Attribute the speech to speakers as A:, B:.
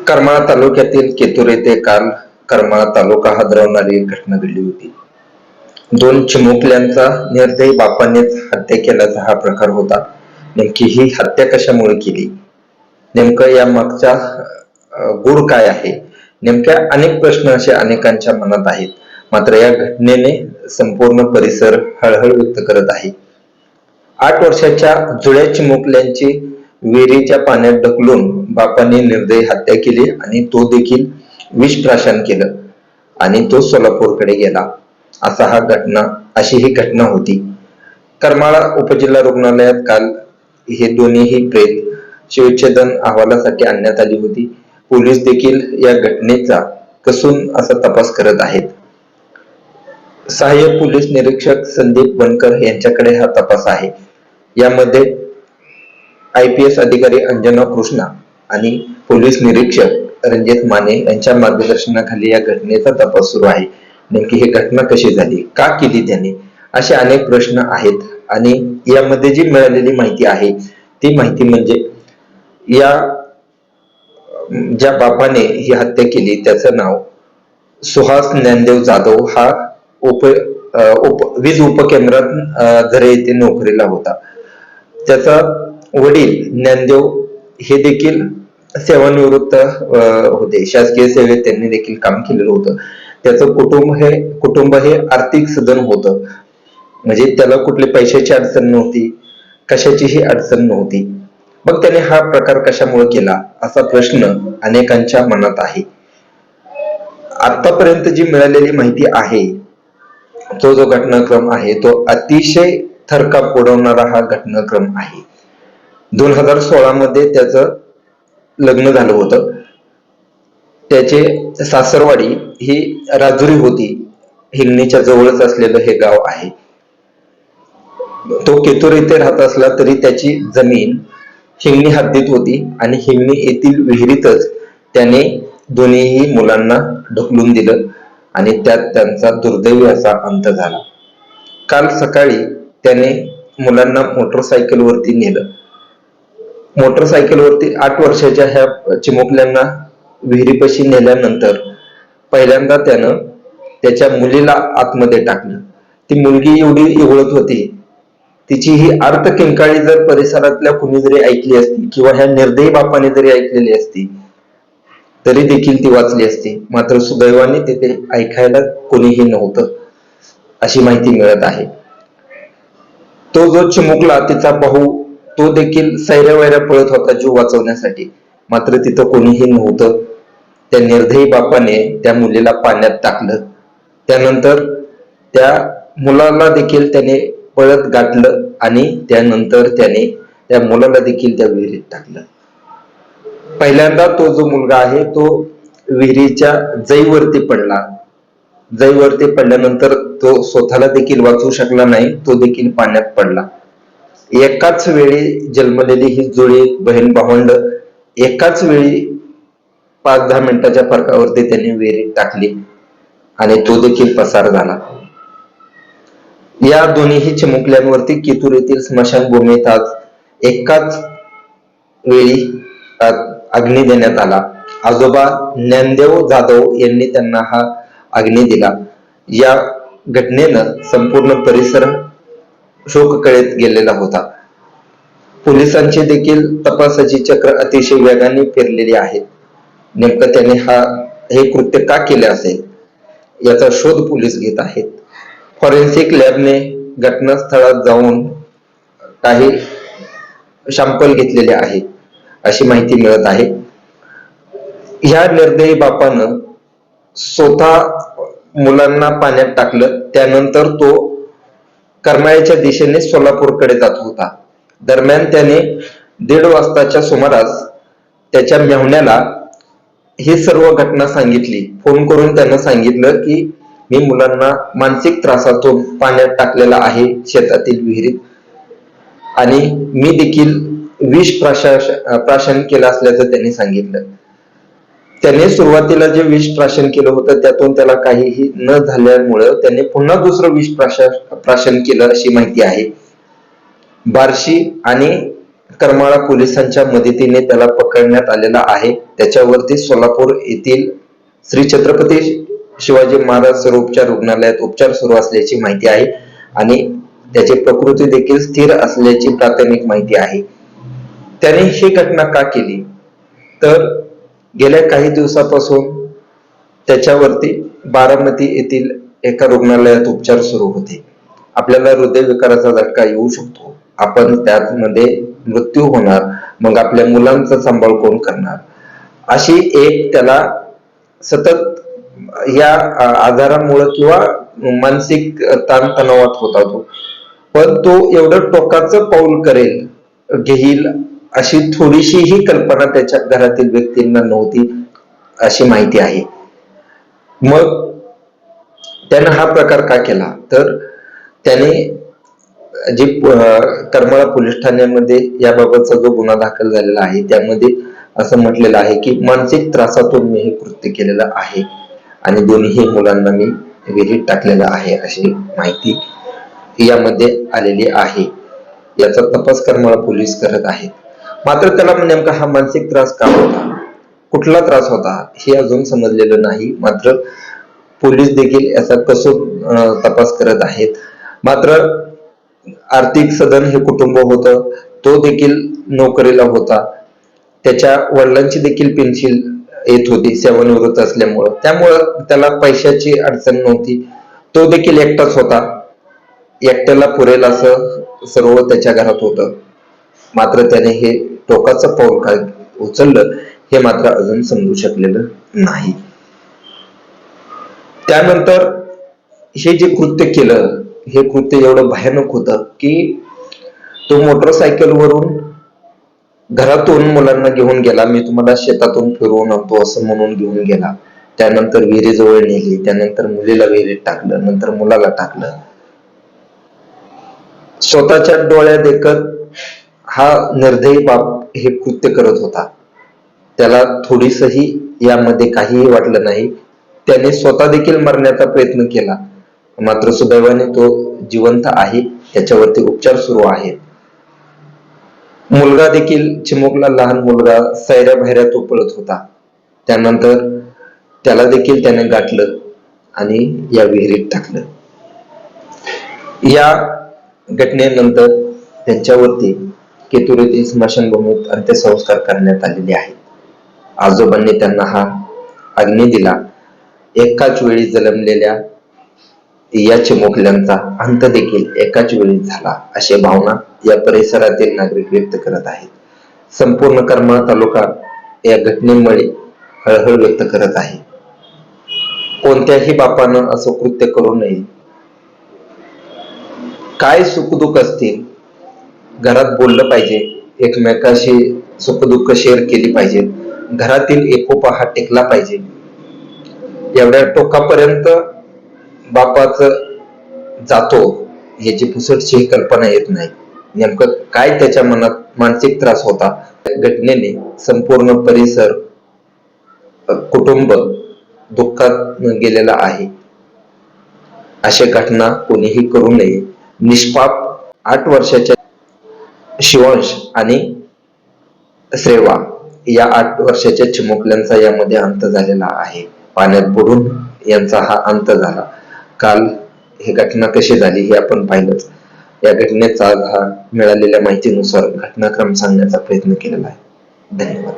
A: करमाळा तालुक्यातील केतूर येथे काल करमाळा तालुका हादरवणारी एक घटना घडली होती. दोन चिमुकल्यांचा निर्दयी बापानेच हत्या केल्याचा हा प्रकार होता. नेमकी ही हत्या कशामुळे केली, नेमकं या मागचा गूढ काय आहे, नेमक्या अनेक प्रश्न असे अनेकांच्या मनात आहेत. मात्र या घटनेने संपूर्ण परिसर हळहळ व्यक्त करत आहे. 8 वर्षाच्या जुळ्या चिमुकल्यांची विहिरीच्या पाण्यात ढकलून बापाने निर्दयी हत्या केली आणि तो देखील विष प्राशन केलं आणि तो सोलापूरकडे गेला. अशी ही घटना होती. करमाळा उपजिल्हा रुग्णालयात काल हे दोन्हीही प्रेत शवविच्छेदन अहवालासाठी आणण्यात आली होती. पोलीस देखील या घटनेचा कसून असा तपास करत आहेत. सहाय्यक पोलीस निरीक्षक संदीप बनकर यांच्याकडे हा तपास आहे. यामध्ये IPS अधिकारी अंजना कृष्णा आणि पोलीस निरीक्षक रणजित माने यांच्या मार्गदर्शनाखाली या घटनेचा तपास सुरू आहे. नेमकी ही घटना कशी झाली, का केली त्याने, असे अनेक प्रश्न आहेत. आणि यामध्ये जी मिळालेली माहिती आहे ती माहिती म्हणजे या ज्या बापाने ही हत्या केली त्याचं नाव सुहास ज्ञानदेव जाधव हा वीज उपकेंद्रात झरे येथे नोकरीला होता. त्याचा वडील ज्ञानदेव हे देखील सेवानिवृत्त होते. शासकीय सेवेत त्यांनी देखील काम केलेलं होतं. त्याचं कुटुंब हे आर्थिक सधन होतं. म्हणजे त्याला कुठली पैशाची अडचण नव्हती, कशाचीही अडचण नव्हती. मग त्याने हा प्रकार कशामुळे केला असा प्रश्न अनेकांच्या मनात आहे. आतापर्यंत जी मिळालेली माहिती आहे, तो जो घटनाक्रम आहे तो अतिशय थरकाप उडवणारा हा घटनाक्रम आहे. 2016 मध्ये त्याचं लग्न झालं होतं. त्याचे सासरवाडी ही राजुरी होती. हिंगणीच्या जवळच असलेलं हे गाव आहे. तो केतूर येथे राहत असला तरी त्याची जमीन हिंगणी हद्दीत होती आणि हिंगणी येथील विहिरीतच त्याने दोन्हीही मुलांना ढकलून दिलं आणि त्यात त्यांचा दुर्दैवी असा अंत झाला. काल सकाळी त्याने मुलांना मोटरसायकलवरती नेलं. मोटरसायकलवरती 8 वर्षाच्या ह्या चिमुकल्यांना विहिरीपाशी नेल्यानंतर पहिल्यांदा त्यानं त्याच्या मुलीला आतमध्ये टाकलं. ती मुलगी एवढी इवळत होती, तिची ही अर्थ किंकाळी जर परिसरातल्या कुणी जरी ऐकली असती किंवा ह्या निर्दयी बापाने जरी ऐकलेली असती तरी देखील ती वाचली असती. मात्र सुदैवाने तिथे ऐकायला कोणीही नव्हतं अशी माहिती मिळत आहे. तो जो चिमुकला तिचा भाऊ तो देखील सैऱ्या पळत होता जीव वाचवण्यासाठी. मात्र तिथं कोणीही नव्हतं. त्या निर्दयी बापाने त्या मुलीला पाण्यात टाकलं. त्यानंतर त्या मुलाला देखील त्याने पळत गाठलं आणि त्यानंतर त्याने त्या मुलाला देखील त्या विहिरीत टाकलं. पहिल्यांदा तो जो मुलगा आहे तो विहिरीच्या जईवरती पडला. जईवरती पडल्यानंतर तो स्वतःला देखील वाचवू शकला नाही, तो देखील पाण्यात पडला. एकाच वेळी जन्मलेली ही जुळी बहीण भावंड एकाच वेळी 5-10 मिनिटाच्या फरकावरती त्यांनी विहिरीत टाकली आणि तो देखील पसार झाला. या दोन्हीही चिमुकल्यांवरती केतूर येथील स्मशानभूमीत आज एकाच वेळी अग्नी देण्यात आला. आजोबा ज्ञानदेव जाधव यांनी त्यांना हा अग्नी दिला. या घटनेनं संपूर्ण परिसर शोककळेत गेलेला होता. पोलिसांची देखील तपासाची चक्र अतिशय वेगाने फिरलेली आहेत. नेमकं त्याने हे कृत्य का केले असेल याचा शोध पोलीस घेत आहेत. फॉरेन्सिक लॅबने घटनास्थळात जाऊन काही सॅम्पल घेतलेले आहेत अशी माहिती मिळत आहे. ह्या निर्दयी बापानं स्वतः मुलांना पाण्यात टाकलं. त्यानंतर तो करमाळ्याच्या दिशेने सोलापूरकडे जात होता. दरम्यान त्याने 1:30 वाजताच्या सुमारास त्याच्या मेहुण्याला ही सर्व घटना सांगितली. फोन करून त्यानं सांगितलं की मी मुलांना मानसिक त्रासातून पाण्यात टाकलेला आहे शेतातील विहिरीत आणि मी देखील विष प्राशन केलं असल्याचं त्यांनी सांगितलं. त्याने सुरुवातीला जे विष प्राशन केलं होतं त्यातून त्याला काहीही न झाल्यामुळे त्याने पुन्हा दुसरं विष प्राशन केलं अशी माहिती आहे. बार्शी आणि करमाळा पोलिसांच्या मदतीने त्याला पकडण्यात आलेला आहे. त्याच्यावरती सोलापूर येथील श्री छत्रपती शिवाजी महाराज सर्वोपचार रुग्णालयात उपचार सुरू असल्याची माहिती आहे आणि त्याची प्रकृती देखील स्थिर असल्याची प्राथमिक माहिती आहे. त्याने ही घटना का केली तर गेल्या काही दिवसापासून त्याच्यावरती बारामती येथील एका रुग्णालयात उपचार सुरू होते. आपल्याला हृदयविकाराचा झटका येऊ शकतो, आपण त्यामध्ये मृत्यू होणार, मग आपल्या मुलांचा सांभाळ कोण करणार, अशी एक त्याला सतत या आजारामुळे किंवा मानसिक ताणतणावात होता तो. पण तो एवढं टोकाचं पाऊल घेईल अशी थोडीशीही कल्पना त्याच्या घरातील व्यक्तींना नव्हती अशी माहिती आहे. मग त्याने हा प्रकार का केला तर त्याने जे करमाळा पोलीस ठाण्यामध्ये याबाबतचा जो गुन्हा दाखल झालेला आहे त्यामध्ये असं म्हटलेलं आहे की मानसिक त्रासातून मी हे कृत्य केलेलं आहे आणि दोन्ही मुलांना मी विहिरीत टाकलेलं आहे अशी माहिती यामध्ये आलेली आहे. याचा तपास करमाळा पोलीस करत आहेत. मात्र त्याला नेमका हा मानसिक त्रास का होता, कुठला त्रास होता हे अजून समजलेलं नाही. मात्र पोलीस देखील याचा कसून तपास करत आहेत. मात्र आर्थिक सदन हे कुटुंब होतं, तो देखील नोकरीला होता, त्याच्या वडिलांची देखील पेन्शन येत होती सेवानिवृत्त असल्यामुळं, त्यामुळं त्याला पैशाची अडचण नव्हती. तो देखील एकटाच होता, एकट्याला पुरेल असं सर्व त्याच्या घरात होतं. मात्र त्याने हे टोकाचं पाऊल काय उचललं हे मात्र अजून समजू शकलेलं नाही. त्यानंतर हे जे कृत्य केलं हे कृत्य एवढं भयानक होतं की तो मोटरसायकलवरून घरातून मुलांना घेऊन गेला, मी तुम्हाला शेतातून फिरवून आणतो असं म्हणून घेऊन गेला. त्यानंतर विहिरीजवळ नेली, त्यानंतर मुलीला विहिरीत टाकलं, नंतर मुलाला टाकलं. स्वतःच्या डोळ्या देखत हा निर्दयी बाप हे कृत्य करत होता. त्याला थोडीसही यामध्ये काहीही वाटलं नाही. त्याने स्वतः देखील मरण्याचा प्रयत्न केला, मात्र सुदैवाने तो जिवंत आहे, त्याच्यावरती उपचार सुरू आहेत. मुलगा देखील चिमुकला लहान मुलगा सैऱ्या भैऱ्या तो पळत होता. त्यानंतर त्याला देखील त्याने गाठलं आणि या विहिरीत टाकलं. या घटनेनंतर त्यांच्यावरती केतूर येथील स्मशानभूमीत अंत्यसंस्कार करण्यात आलेले आहेत. आजोबांनी त्यांना हा अग्नी दिला. एकाच वेळी जन्मलेल्या या चिमुकल्यांचा अंत देखील एकाच वेळी झाला अशी भावना या परिसरातील नागरिक व्यक्त करत आहेत. संपूर्ण करमाळा तालुका या घटनेमुळे हळहळ व्यक्त करत आहे. कोणत्याही बापानं असं कृत्य करू नये. काय सुखदुःख असतील घरात बोललं पाहिजे, एकमेकाशी सुखदुःख शेअर केली पाहिजे, घरातील एकोपा हा टिकला पाहिजे. एवढ्या टोकापर्यंत बापाचं जातो याची पुसटशी कल्पना येत नाही. नेमकं काय त्याच्या मनात मानसिक त्रास होता. घटनेने संपूर्ण परिसर कुटुंब दुःखात गेलेला आहे. अशा घटना कोणीही करू नये. निष्पाप 8 वर्षाच्या शिवांश आणि श्रेवा या 8 वर्षाच्या चिमुकल्यांचा यामध्ये अंत झालेला आहे. पाण्यात बुडून यांचा हा अंत झाला. काल ही घटना कशी झाली हे आपण पाहिलंच. या घटनेचा मिळालेल्या माहितीनुसार घटनाक्रम सांगण्याचा प्रयत्न केलेला आहे. धन्यवाद.